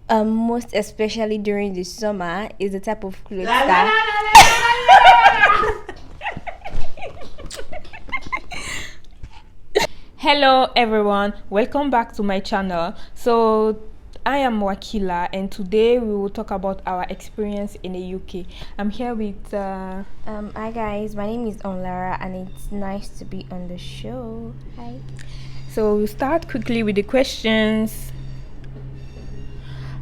Most especially during the summer is the type of clothes La, la, that la, la, la, la, la. Hello everyone, welcome back to my channel. So I am Wakila and today we will talk about our experience in the UK. I'm here with Hi guys, my name is Onlara and it's nice to be on the show. Hi. So we'll start quickly with the questions.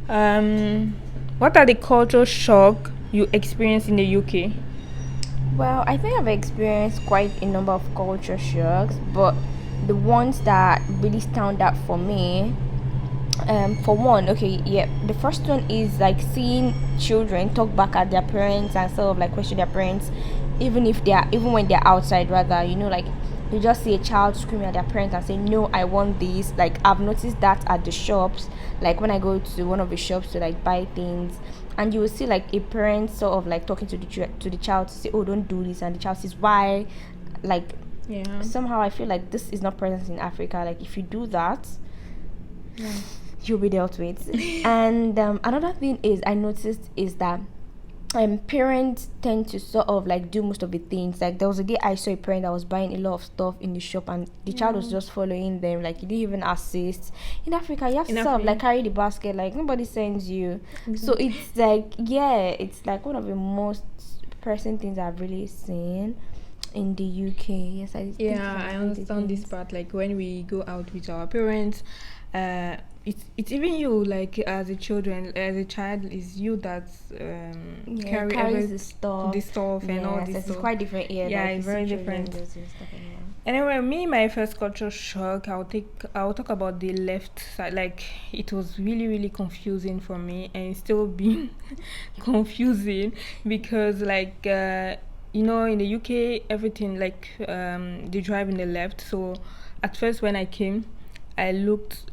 What are the cultural shock you experienced in the UK? Well, I think I've experienced quite a number of culture shocks, but the ones that really stand out for me, for one, okay, yeah, the first one is like seeing children talk back at their parents and sort of like question their parents, even when they're outside, rather, like you just see a child screaming at their parents and saying, "No, I want this." Like I've noticed that at the shops, like when I go to one of the shops to like buy things, and you will see like a parent sort of like talking to the child to say, "Oh, don't do this," and the child says, "Why?" Like Yeah. somehow I feel like this is not present in Africa. Like if you do that, you'll be dealt with. And another thing is I noticed is that parents tend to sort of like do most of the things. Like there was a day I saw a parent that was buying a lot of stuff in the shop and the child was just following them, like he didn't even assist. In Africa you have to In sort of like Africa. carry the basket, like nobody sends you. So it's like, yeah, it's like one of the most pressing things I've really seen in the UK. Yes, I think Yeah, that's I one of the understand this things. part. Like when we go out with our parents, it's even you, like as a child, is you that Yeah, carry carries every the stuff. the stuff and all Yes, this it's stuff. quite different here. Yeah, Like you it's see very children different. doing stuff anymore. Anyway, me, my first culture shock, I'll talk about the left side. Like it was really, really confusing for me, and it's still being confusing because, like, in the UK, everything like they drive in the left. So, at first, when I came, I looked.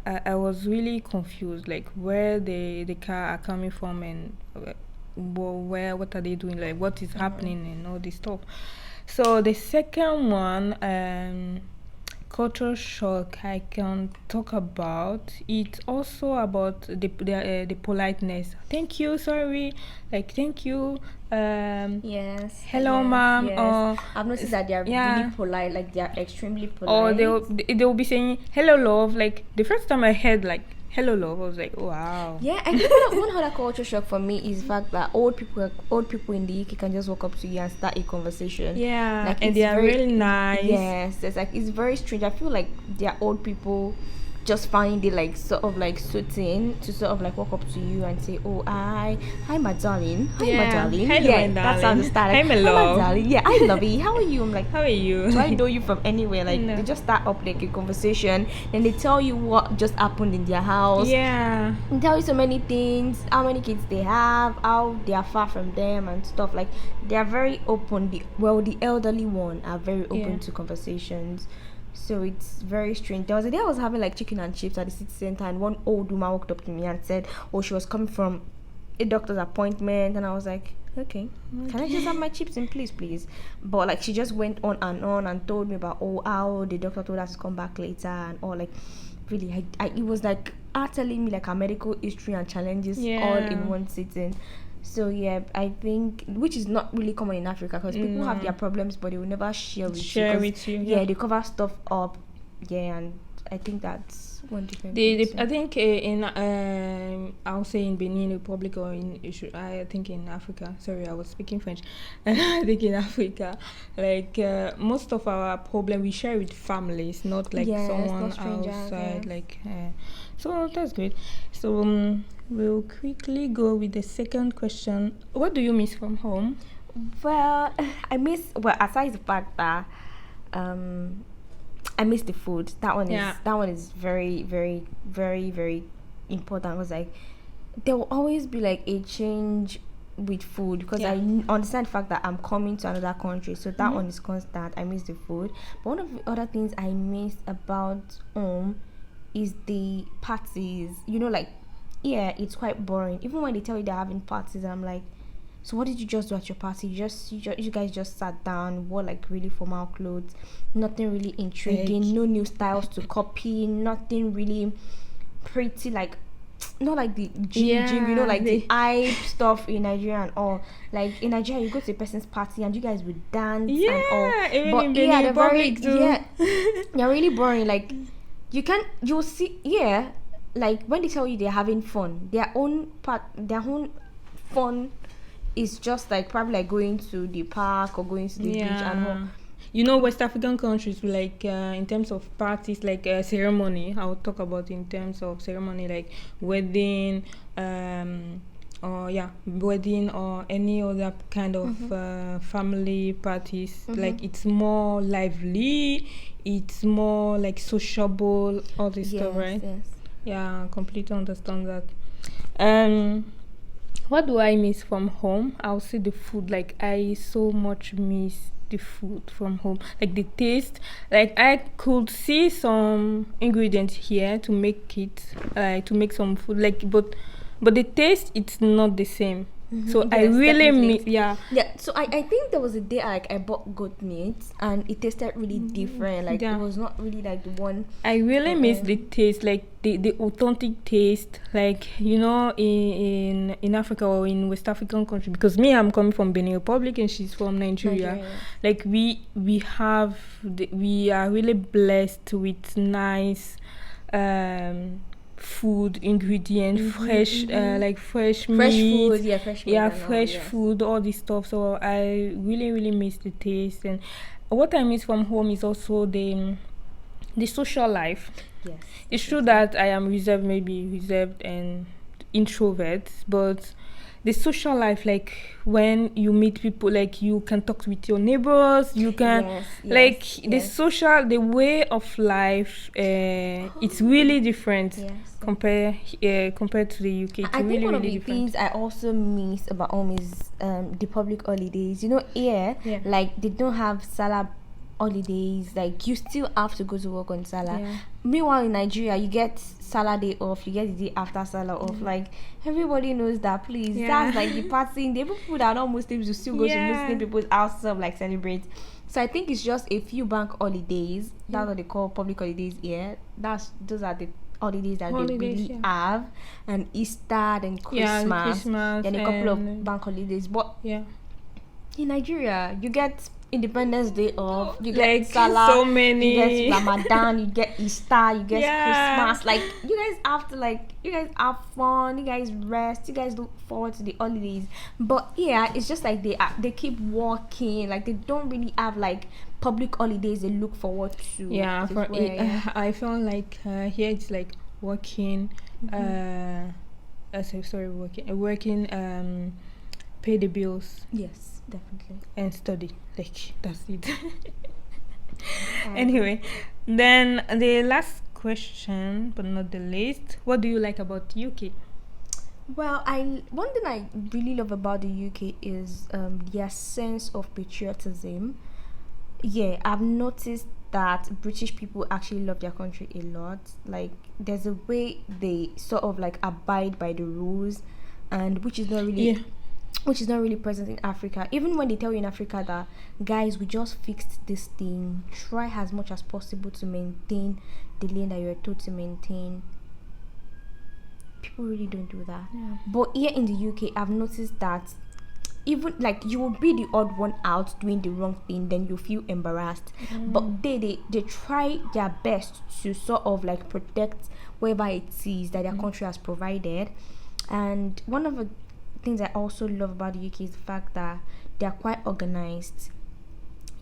I was really confused, like where the car are coming from and what are they doing, like what is happening and all this stuff. So the second one, cultural shock I can talk about. It's also about the politeness. Thank you, sorry, like thank you. Yes. Hello, Yes, ma'am. yes. Or I've noticed that they are yeah. really polite. Like they are extremely Or polite. they'll be saying hello, love. Like the first time I heard like hello, love, I was like, wow. Yeah, I think one other culture shock for me is the fact that old people in the UK can just walk up to you and start a conversation. Yeah, Like and it's they are very, really nice. yes, it's like it's very strange. I feel like they are old people just find it like sort of like suiting to sort of like walk up to you and say, "Oh, hi my darling, hi my Yeah. darling." Hello, Yeah, my that sounds darling. the start. Hi, Like, my "Hi my love." darling." Yeah, I love you. How are you? I'm like, How are you? do I know you from anywhere? Like No. they just start up like a conversation, then they tell you what just happened in their house. Yeah. And tell you so many things, how many kids they have, how they are far from them and stuff. Like they are very open. The elderly one are very open Yeah. to conversations. So it's very strange. There was a day I was having like chicken and chips at the city center, and one old woman walked up to me and said, "Oh, she was coming from a doctor's appointment," and I was like, "Okay, can I just have my chips in, please?" But like she just went on and told me about, oh, how the doctor told us to come back later and all. Like really, it was like her telling me like her medical history and challenges all Yeah. in one sitting. So yeah, I think, which is not really common in Africa, because people have their problems but they will never share with Share you. 'Cause, with you, yeah, yeah. they cover stuff up. Yeah, and I think that's one different The thing I too. think in I'll say in Benin Republic or I think in Africa. Sorry, I was speaking French. I think in Africa, like most of our problem we share with families, not like Yes, someone not strangers, outside. yes. Like so that's good. So we'll quickly go with the second question. What do you miss from home? Well, aside the fact that um I miss the food. Yeah. That one is very, very, very, very important. Because like there will always be like a change with food, because Yeah. I understand the fact that I'm coming to another country, so that one is constant. I miss the food. But one of the other things I miss about home is the parties. Like, yeah, it's quite boring. Even when they tell you they're having parties, and I'm like, so what did you just do at your party? You guys just sat down, wore like really formal clothes, nothing really intriguing, Like- no new styles to copy, nothing really pretty. Like not like the gym, you know, Yeah, like the they- hype stuff in Nigeria and all. Like in Nigeria, you go to a person's party and you guys would dance and all. Yeah, even But in yeah, Benin they're very Republic too. yeah, they're really boring. Like you'll see like when they tell you they're having fun, their own fun is just like probably like going to the park or going to the beach and all. You know, West African countries, like in terms of parties, like ceremony. I'll talk about in terms of ceremony, like wedding, wedding or any other kind of family parties. Like it's more lively, it's more like sociable, all this stuff, right? Yes. Yeah, completely understand that. What do I miss from home? I'll say the food. Like I so much miss the food from home. Like the taste. Like I could see some ingredients here to make it, to make some food. Like but the taste it's not the same. So I Yes, really definitely. miss. Yeah. So I think there was a day I bought goat meat and it tasted really different. Like Yeah. it was not really like the one. I really miss the taste, like the authentic taste, like you know, in Africa or in West African country. Because me, I'm coming from Benin Republic and she's from Nigeria. Nigeria. Like we are really blessed with nice food ingredients, fresh like fresh Fresh meat. food, yeah, fresh meat. Yeah, and all, fresh yes. food, all this stuff. So I really miss the taste. And what I miss from home is also the social life. Yes. It's true that I am reserved and introvert, but the social life, like when you meet people, like you can talk with your neighbors, you can Yes, like the yes. the way of life, it's really different Yes. compared to the UK. It's I think really one of really the different. things I also miss about home is the public holidays. You know, here, Yeah. like they don't have Salah holidays. Like you still have to go to work on Salah. Yeah. Meanwhile, in Nigeria, you get Salah day off. You get the day after Salah off. Like everybody knows that. Please, Yeah. that's like the party. The people that are not Muslims will still go to Yeah. Muslim people's house to like celebrate. So I think it's just a few bank holidays. That's what they call public holidays here. Those are the holidays that they Holidays, really yeah. have, and Easter, then Yeah, Christmas, Christmas then a couple of and- bank holidays. But Yeah. in Nigeria, you get Independence Day off, you get Like, Salah, so many. you get Ramadan, you get Easter, you get Yeah. Christmas. Like you guys have to you guys have fun, you guys rest, you guys look forward to the holidays. But yeah, it's just like they keep working, like they don't really have like public holidays they look forward to. Yeah, This for is where, yeah. I felt like here it's like working, working, pay the bills Yes, definitely. and study. Like that's it. Anyway, then the last question, but not the least, what do you like about UK? Well, one thing I really love about the UK is their sense of patriotism. Yeah, I've noticed that British people actually love their country a lot. Like, there's a way they sort of like abide by the rules, and which is not really Yeah. which is not really present in Africa. Even when they tell you in Africa that, guys, we just fixed this thing, try as much as possible to maintain the lane that you're told to maintain. People really don't do that. Yeah. But here in the UK, I've noticed that even like you will be the odd one out doing the wrong thing, then you feel embarrassed. But they try their best to sort of like protect wherever it is that their country has provided. And one of the things I also love about the UK is the fact that they are quite organized.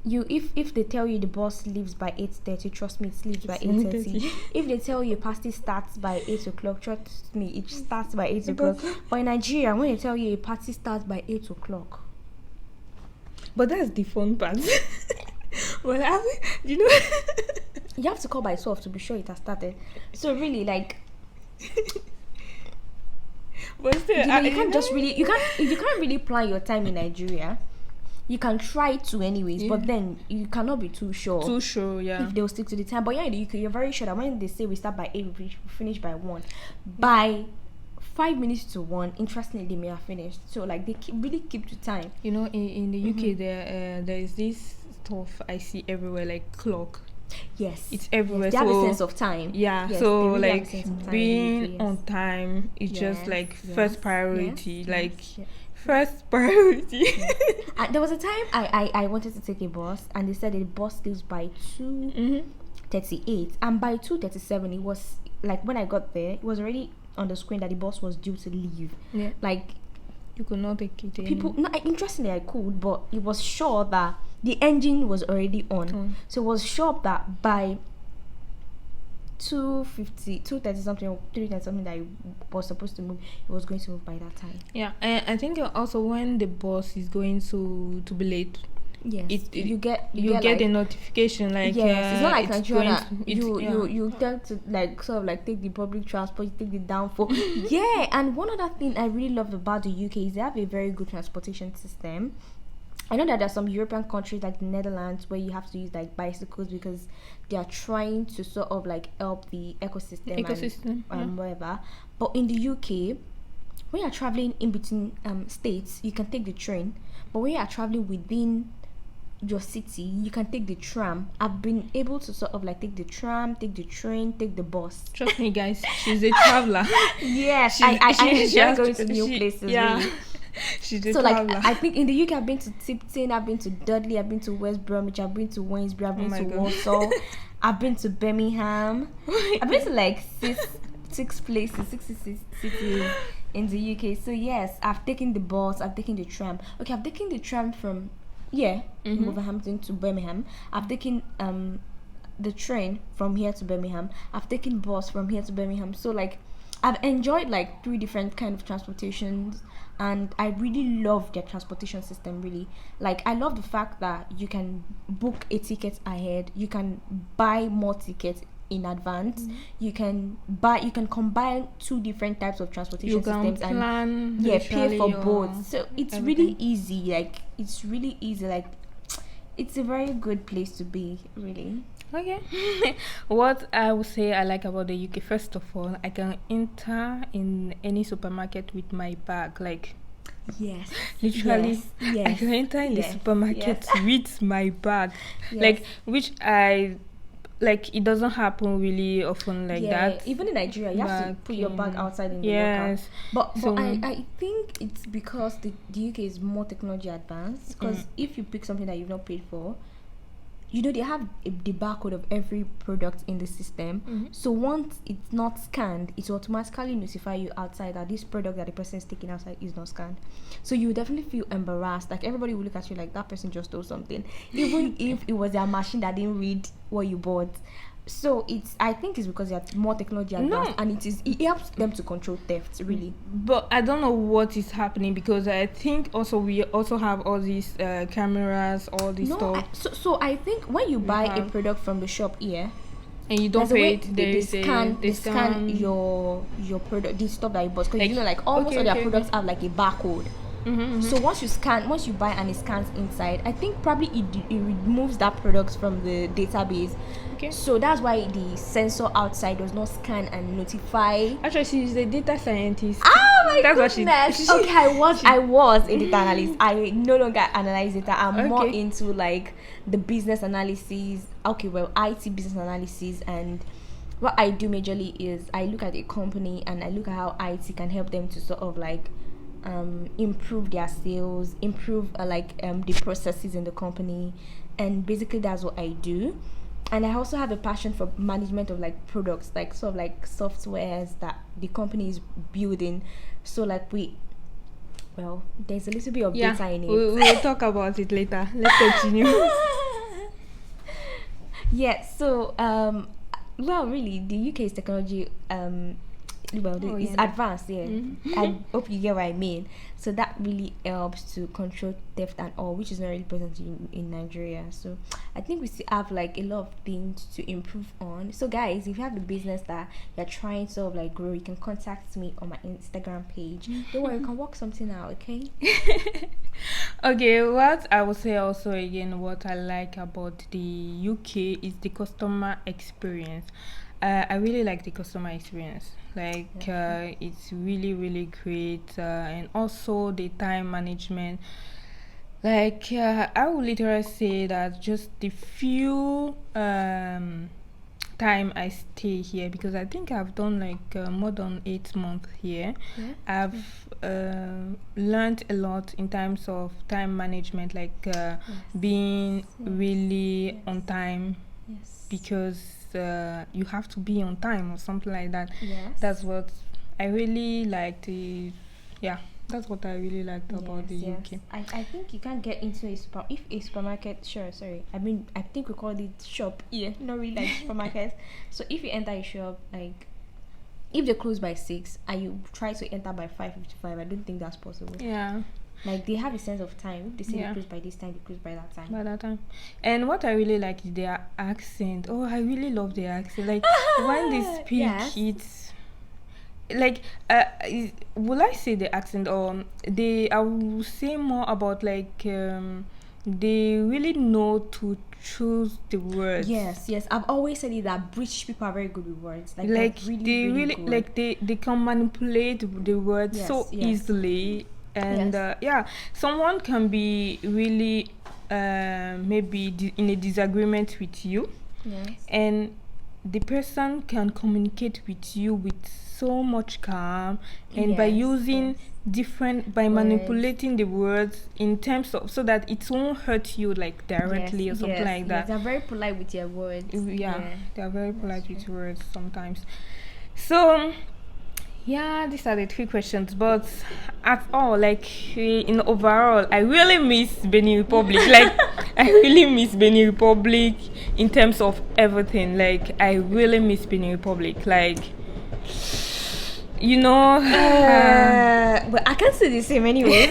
If they tell you the bus leaves by 8:30, trust me, it leaves by 8:30. If they tell you a party starts by 8 o'clock, trust me, it starts by 8 o'clock. But in Nigeria, when they tell you a party starts by 8 o'clock, But that's the fun part. Well, you know. you have to call by 12 to be sure it has started. So really, like, But still, you can't just really you can't really plan your time in Nigeria. You can try to anyways, but then you cannot be too sure. too sure, yeah. If they'll stick to the time. But yeah, in the UK, you're very sure that when they say we start by 8, we finish by 1. By 5 minutes to 1, interestingly, they may have finished. So like they really keep to time. You know, in the UK, there is this stuff I see everywhere, like clock. Yes. It's everywhere. Yes, they have a So sense of time. yeah, Yes, so they really have a like sense of time in being UK, yes. on time is just Yes, like yes, first priority. yes, Like yes. first priority. And there was a time I wanted to take a bus, and they said the bus leaves by 2:38, and by 2:37 it was like, when I got there, it was already on the screen that the bus was due to leave. Yeah. Like, You could not take it. people, no, interestingly I could, but it was sure that the engine was already on. So it was sure that by 2:30 something, or 3:30 something, that it was supposed to move, it was going to move by that time. Yeah, and I think also when the bus is going to be late, Yes, you get a notification like, yes, it's not like it's Nigeria. going You tend to like sort of like take the public transport, you take the downfall. Yeah, and one other thing I really love about the UK is they have a very good transportation system. I know that there are some European countries like the Netherlands where you have to use like bicycles because they are trying to sort of like help the ecosystem and whatever. But in the UK, when you're traveling in between states, you can take the train. But when you are traveling within your city, you can take the tram. I've been able to sort of like take the tram, take the train, take the bus. Trust me, guys, she's a traveler. Yes, I enjoy going to new places. Yeah. Really. She's a So traveler. like, I think in the UK I've been to Tipton, I've been to Dudley, I've been to West Bromwich, I've been to Wainsbury, I've been my to God. Warsaw, I've been to Birmingham. I've been to like six places, 66 cities in the UK. So yes, I've taken the bus, I've taken the tram. Okay, I've taken the tram from Wolverhampton to Birmingham. I've taken the train from here to Birmingham. I've taken bus from here to Birmingham. So like, I've enjoyed like 3 different kind of transportations, and I really love their transportation system. Really, like, I love the fact that you can book a ticket ahead, you can buy more tickets in advance, you can combine 2 different types of transportation You can systems plan and pay for literally both. So it's everything. really easy. Like, it's really easy. Like, it's a very good place to be, really. Okay. What I would say I like about the UK, first of all, I can enter in any supermarket with my bag. Like, Yes. literally, Yes. I can enter in the Yes. supermarket with my bag. Yes. Like, which I like, it doesn't happen really often like that. Even in Nigeria, you have to Back put your bag in- outside in the yes. locker. But So- I think it's because the UK is more technology advanced. Because if you pick something that you've not paid for, you know, they have the barcode of every product in the system. So once it's not scanned, it will automatically notify you outside that this product that the person is taking outside is not scanned. So you will definitely feel embarrassed. Like, everybody will look at you like that person just stole something, even if it was their machine that didn't read what you bought. So I think it's because they are more technology advanced, and it helps them to control theft, really. But I don't know what is happening, because I think also we also have all these cameras, all this stuff, So I think when you buy a have- product from the shop here, and you don't there's a pay way it. they scan your product, the stuff that you bought, because Like, you know, like, almost okay, all their okay, products have like a barcode. So once you buy and it scans inside, I think probably it removes that product from the database. Okay. So that's why the sensor outside does not scan and notify. Actually, she's a data scientist. Oh my That's goodness! what she- Okay, I was a data analyst. I no longer analyze data. I'm more Okay. into like the business analysis. Okay, well, IT business analysis, and what I do majorly is I look at a company and I look at how IT can help them to sort of like improve their sales, improve the processes in the company, and basically that's what I do. And I also have a passion for management of like products, like sort of like softwares that the company is building. So like there's a little bit of Yeah, data in it. we'll talk about it later. Let's continue. Yeah, so really the UK's technology it's yeah. advanced. I hope you get what I mean. So that really helps to control theft and all, which is not really present in Nigeria. So I think we still have like a lot of things to improve on. So guys, if you have a business that you're trying to sort of like grow, you can contact me on my Instagram page. Don't worry, you can work something out, okay? Okay, what I would say also again, what I like about the UK is the customer experience. I really like the customer experience. Like, it's really, really great. And also the time management. Like I would literally say that just the few time I stay here, because I think I've done like more than 8 months here. Yeah. I've learned a lot in terms of time management, like being really on time, Yes. because you have to be on time or something like that. Yes. That's what I really liked. Yeah, that's what I really liked about the UK. I think you can't get into a supermarket. Sure, sorry. I mean, I think we call it shop here, not really like supermarket. So if you enter a shop, like if they close by 6 and you try to enter by 5:55, I don't think that's possible. Yeah. Like they have a sense of time. If they say Yeah. they close by this time, they close by that time. By that time. And what I really like is their accent. Oh, I really love their accent. Like when they speak, Yes. it's like will I say the accent, or I will say more about like they really know to choose the words. Yes, I've always said it that British people are very good with words. Like Like they're really, they really really good. like they can manipulate the words Yes, so yes. easily. And Yes. yeah, someone can be really maybe in a disagreement with you, Yes. and the person can communicate with you with so much calm, and by Yes, using yes. different, by Words. manipulating the words in terms of, so that it won't hurt you like directly or something like that. Yes, they're very polite with their words. Yeah, they are very polite That's with words sometimes. So yeah, these are the 3 questions, but at all, like in overall, I really miss Benin Republic. Like I really miss Benin Republic in terms of everything. Like I really miss Benin Republic. Like But I can't say the same anyways.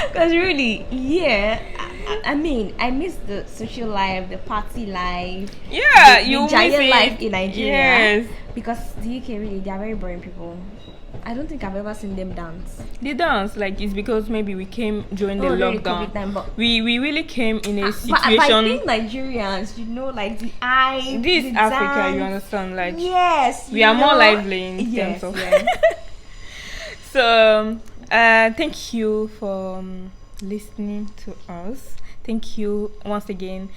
Because really, yeah. I mean, I miss the social life, the party life. yeah, the you miss giant it. life in Nigeria. Yes, Because the UK really, they are very boring people. I don't think I've ever seen them dance. they dance. Like it's because maybe we came during the During lockdown. COVID time, but We really came in a But situation. I think Nigerians, like the eye. This the Africa, you dance. understand? Like Yes, we are more lively in Yes, terms of. yes. So, thank you for listening to us. Thank you once again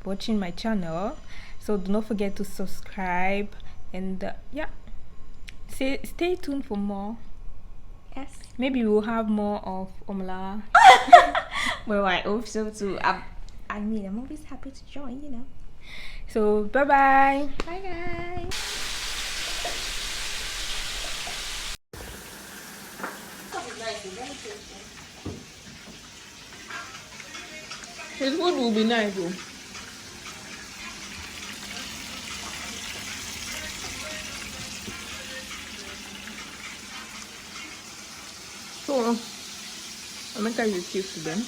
watching my channel. So do not forget to subscribe, and yeah, stay tuned for more. Yes. Maybe we'll have more of Omla. Well, I hope so too. I mean, I'm always happy to join. So bye bye. Bye, guys. His food will be nice though. So, I'll make a you to them.